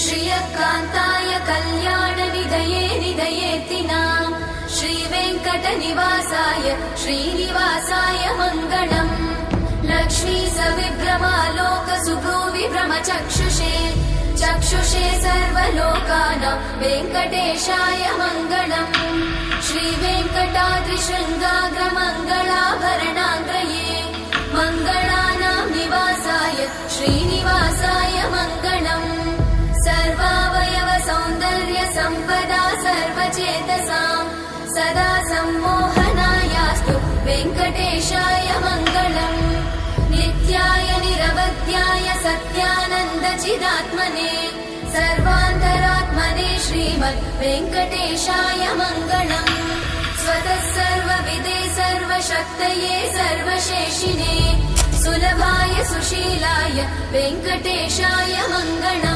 श्रियकान्ताय कल्याणनिधये निधयेतिनाम् श्रीवेङ्कटनिवासाय श्रीनिवासाय मङ्गलम्। लक्ष्मी सविभ्रमालोकसुभ्रूविभ्रमचक्षुषे चक्षुषे सर्वलोकानां वेङ्कटेशाय मङ्गलम्। श्रीवेङ्कटाद्रिशृङ्गाग्रमङ्गलाभरणाङ्गये मङ्गलानां निवासाय श्रीनिवासाय मङ्गलम्। सर्वावयव सौन्दर्य सम्पदा सर्वचेतसां सदा सम्मोहनायास्तु वेङ्कटेशाय मङ्गलम्। नित्याय निरवध्याय सत्यानन्दचिदात्मने सर्वान्तरात्मने श्रीमद् वेङ्कटेशाय मङ्गलम्। स्वतः सर्वविदे सर्वशक्तये सर्वशेषिने सुलभाय सुशीलाय वेङ्कटेशाय मङ्गलम्।